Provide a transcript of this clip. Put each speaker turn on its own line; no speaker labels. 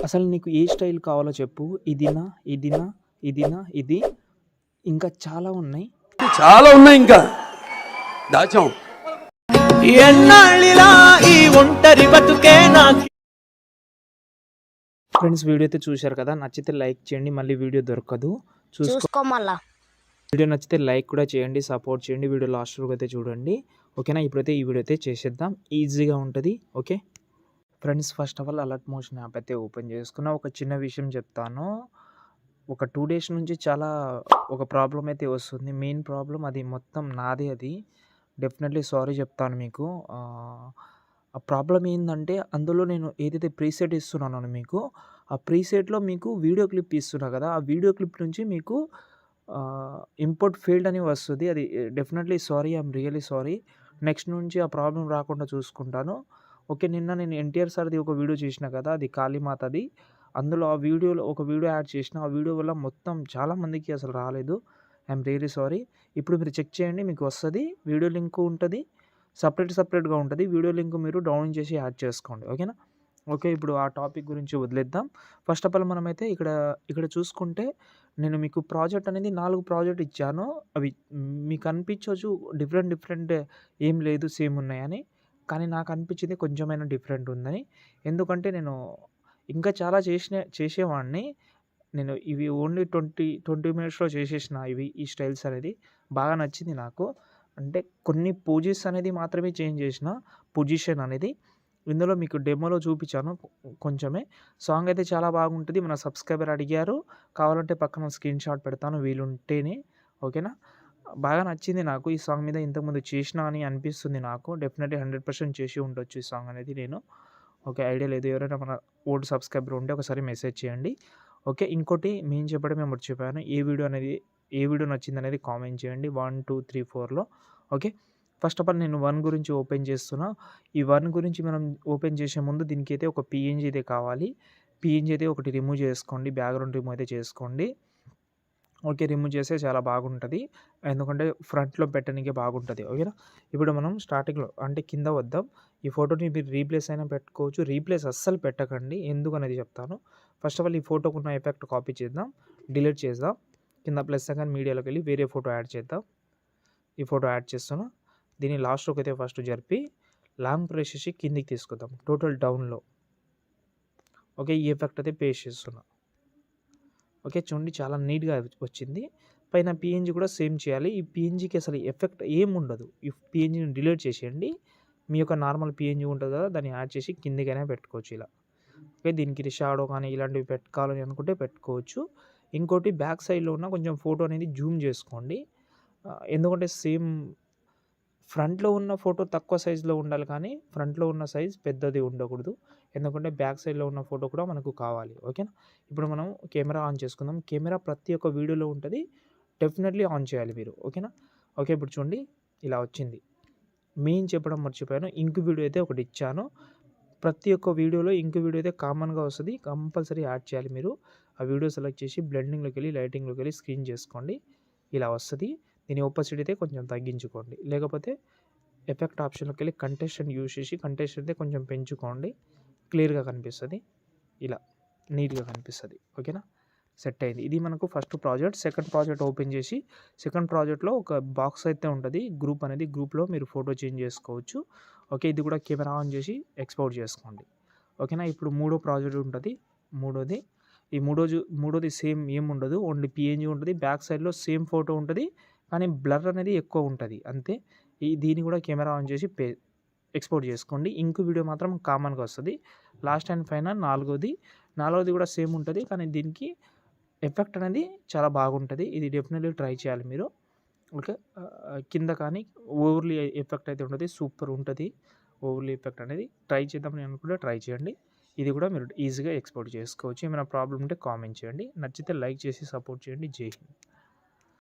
అసలు నీకు ఏ స్టైల్ కావాలో చెప్పు. ఇదినా? ఇదినా? ఇదినా? ఇది. ఇంకా చాలా ఉన్నాయి.
ఇంకా దాచాం.
ఎన్నాళ్ళిలా ఈ ఒంటరి బతుకే నాకు. ఫ్రెండ్స్, వీడియో అయితే చూశారు కదా. నచ్చితే లైక్ చేయండి. మళ్ళీ వీడియో దొరకదు, చూసుకో మళ్ళా. వీడియో నచ్చితే లైక్ కూడా చేయండి, సపోర్ట్ చేయండి. వీడియో లాస్ట్ వరకు అయితే చూడండి, ఓకేనా. ఇప్పుడైతే ఈ వీడియో అయితే చేసేద్దాం, ఈజీగా ఉంటుంది, okay. Friends, first of all alert motion app అయితే ఓపెన్ చేసుకున్న. ఒక చిన్న విషయం చెప్తాను. ఒక 2 డేస్ నుంచి చాలా ఒక ప్రాబ్లం అయితే వస్తుంది. మెయిన్ ప్రాబ్లం అది మొత్తం నాదే. అది డెఫినెట్లీ సారీ చెప్తాను మీకు. ఆ ప్రాబ్లం ఏంటంటే, అందులో నేను ఏదైతే ప్రీసెట్ ఇస్తున్నానో మీకు, ఆ ప్రీసెట్లో మీకు వీడియో క్లిప్ ఇస్తున్నా కదా, ఆ వీడియో క్లిప్ నుంచి మీకు ఇంపోర్ట్ ఫెయిల్డ్ అని వస్తుంది. అది definitely sorry, I'm really sorry. Next నుంచి ఆ ప్రాబ్లం రాకుండా చూసుకుంటాను, ఓకే. నిన్న నేను ఎన్టీఆర్ సార్ది ఒక వీడియో చేసిన కదా, అది కాళీమాతది. అందులో ఆ వీడియోలో ఒక వీడియో యాడ్ చేసిన. ఆ వీడియో వల్ల మొత్తం చాలామందికి అసలు రాలేదు. I'm really sorry. ఇప్పుడు మీరు చెక్ చేయండి, మీకు వస్తుంది. వీడియో లింక్ ఉంటుంది, సపరేట్గా ఉంటుంది. వీడియో లింక్ మీరు డౌన్ చేసి యాడ్ చేసుకోండి, ఓకేనా. ఓకే, ఇప్పుడు ఆ టాపిక్ గురించి వదిలేద్దాం. ఫస్ట్ ఆఫ్ ఆల్ మనమైతే ఇక్కడ చూసుకుంటే, నేను మీకు ప్రాజెక్ట్ అనేది 4 ప్రాజెక్ట్ ఇచ్చాను. అవి మీకు అనిపించవచ్చు డిఫరెంట్ ఏం లేదు, సేమ్ ఉన్నాయని. కానీ నాకు అనిపించింది కొంచెమైనా డిఫరెంట్ ఉందని. ఎందుకంటే నేను ఇంకా చాలా చేసేవాడిని. నేను ఇవి ఓన్లీ 20 మినిట్స్‌లో చేసేసిన. ఈ స్టైల్స్ అనేది బాగా నచ్చింది నాకు. అంటే కొన్ని పోజెస్ అనేది మాత్రమే చేంజ్ చేసిన, పొజిషన్ అనేది. ఇందులో మీకు డెమోలో చూపించాను కొంచెమే. సాంగ్ అయితే చాలా బాగుంటుంది. మన సబ్స్క్రైబర్ అడిగారు, కావాలంటే పక్కన స్క్రీన్ షాట్ పెడతాను వీలుంటేనే, ఓకేనా. బాగా నచ్చింది నాకు. ఈ సాంగ్ మీద ఇంతకుముందు చేసినా అని అనిపిస్తుంది నాకు. డెఫినెట్లీ 100% చేసి ఉండొచ్చు ఈ సాంగ్ అనేది నేను. ఓకే, ఐడియా లేదు. ఎవరైనా మన ఓల్డ్ సబ్స్క్రైబర్ ఉంటే ఒకసారి మెసేజ్ చేయండి, ఓకే. ఇంకోటి మెయిన్ చెప్పడమే మర్చిపోయాను. ఏ వీడియో నచ్చిందనేది కామెంట్ చేయండి 1, 2, 3, 4లో, ఓకే. ఫస్ట్ ఆఫ్ ఆల్ నేను 1 గురించి ఓపెన్ చేస్తున్నా. ఈ 1 గురించి మనం ఓపెన్ చేసే ముందు దీనికైతే ఒక పీఎన్జీ అయితే కావాలి. పీఎన్జీ అయితే ఒకటి రిమూవ్ చేసుకోండి, బ్యాక్గ్రౌండ్ రిమూవ్ అయితే చేసుకోండి, ఓకే. రిమూవ్ చేస్తే చాలా బాగుంటుంది, ఎందుకంటే ఫ్రంట్లో పెట్టడానికే బాగుంటుంది, ఓకేనా. ఇప్పుడు మనం స్టార్టింగ్లో అంటే కింద వద్దాం. ఈ ఫోటోని మీరు రీప్లేస్ అయినా పెట్టుకోవచ్చు. రీప్లేస్ అస్సలు పెట్టకండి, ఎందుకనేది చెప్తాను. ఫస్ట్ ఆఫ్ ఆల్ ఈ ఫోటోకు ఉన్న ఎఫెక్ట్ కాపీ చేద్దాం, డిలీట్ చేద్దాం. కింద ప్లస్ సెకండ్ మీడియాలోకి వెళ్ళి వేరే ఫోటో యాడ్ చేద్దాం. ఈ ఫోటో యాడ్ చేస్తాను. దీన్ని లాస్ట్లోకి అయితే ఫస్ట్ జరిపి లాంగ్ ప్రెస్ చేసి కిందికి తీసుకుందాం, టోటల్ డౌన్లో, ఓకే. ఈ ఎఫెక్ట్ అయితే పేస్ట్ చేస్తున్నా, ఓకే. చూడండి చాలా నీట్గా వచ్చింది. పైన పీఎన్జీ కూడా సేమ్ చేయాలి. ఈ పీఎన్జీకి అసలు ఎఫెక్ట్ ఏం ఉండదు. ఈ పీఎన్జీని డిలీట్ చేసేయండి. మీ యొక్క నార్మల్ పీఎన్జీ ఉంటుంది కదా, దాన్ని యాడ్ చేసి కిందికైనా పెట్టుకోవచ్చు ఇలా, ఓకే. దీనికి షాడో కానీ ఇలాంటివి పెట్టుకోవాలని అనుకుంటే పెట్టుకోవచ్చు. ఇంకోటి బ్యాక్ సైడ్లో ఉన్న కొంచెం ఫోటో అనేది జూమ్ చేసుకోండి, ఎందుకంటే సేమ్ ఫ్రంట్లో ఉన్న ఫోటో తక్కువ సైజులో ఉండాలి, కానీ ఫ్రంట్లో ఉన్న సైజ్ పెద్దది ఉండకూడదు. ఎందుకంటే బ్యాక్ సైడ్లో ఉన్న ఫోటో కూడా మనకు కావాలి, ఓకేనా. ఇప్పుడు మనం కెమెరా ఆన్ చేసుకుందాం. కెమెరా ప్రతి ఒక్క వీడియోలో ఉంటుంది, డెఫినెట్లీ ఆన్ చేయాలి మీరు, ఓకేనా. ఓకే, ఇప్పుడు చూడండి ఇలా వచ్చింది. మెయిన్ చెప్పడం మర్చిపోయాను, ఇంక్ వీడియో అయితే ఒకటి ఇచ్చాను. ప్రతి ఒక్క వీడియోలో ఇంక్ వీడియో అయితే కామన్గా వస్తుంది, కంపల్సరీ యాడ్ చేయాలి మీరు. ఆ వీడియో సెలెక్ట్ చేసి బ్లెండింగ్లోకి వెళ్ళి లైటింగ్లోకి వెళ్ళి స్క్రీన్ చేసుకోండి, ఇలా వస్తుంది. దీని ఒపాసిటీ అయితే కొంచెం తగ్గించుకోండి, లేకపోతే ఎఫెక్ట్ ఆప్షన్లోకి వెళ్ళి కంటెస్టెంట్ యూజ్ చేసి కంటెస్టెంట్ అయితే కొంచెం పెంచుకోండి, క్లియర్గా కనిపిస్తుంది, ఇలా నీట్గా కనిపిస్తుంది, ఓకేనా. సెట్ అయింది. ఇది మనకు first project. Second project open చేసి సెకండ్ ప్రాజెక్ట్లో ఒక బాక్స్ అయితే ఉంటుంది, గ్రూప్ అనేది. గ్రూప్లో మీరు ఫోటో చేంజ్ చేసుకోవచ్చు, ఓకే. ఇది కూడా కెమెరా ఆన్ చేసి ఎక్స్పోర్ట్ చేసుకోండి, ఓకేనా. ఇప్పుడు మూడో ప్రాజెక్ట్ ఉంటుంది. మూడోది సేమ్ ఏం ఉండదు, ఓన్లీ పిఎన్జీ ఉంటుంది. బ్యాక్ సైడ్లో సేమ్ ఫోటో ఉంటుంది, కానీ బ్లర్ అనేది ఎక్కువ ఉంటుంది, అంతే. దీన్ని కూడా కెమెరా ఆన్ చేసి ఎక్స్పోర్ట్ చేసుకోండి. ఇంక్ వీడియో మాత్రం కామన్గా వస్తుంది. లాస్ట్ అండ్ ఫైనల్ నాలుగోది కూడా సేమ్ ఉంటుంది, కానీ దీనికి ఎఫెక్ట్ అనేది చాలా బాగుంటుంది. ఇది డెఫినెట్లీ ట్రై చేయాలి మీరు, ఓకే. కింద కానీ ఓవర్లీ ఎఫెక్ట్ అయితే ఉంటుంది, సూపర్ ఉంటుంది ఓవర్లీ ఎఫెక్ట్ అనేది. ట్రై చేద్దామని అనుకుంటే ట్రై చేయండి. ఇది కూడా మీరు ఈజీగా ఎక్స్పోర్ట్ చేసుకోవచ్చు. ఏమైనా ప్రాబ్లం ఉంటే కామెంట్ చేయండి. నచ్చితే లైక్ చేసి సపోర్ట్ చేయండి. జై హింద్.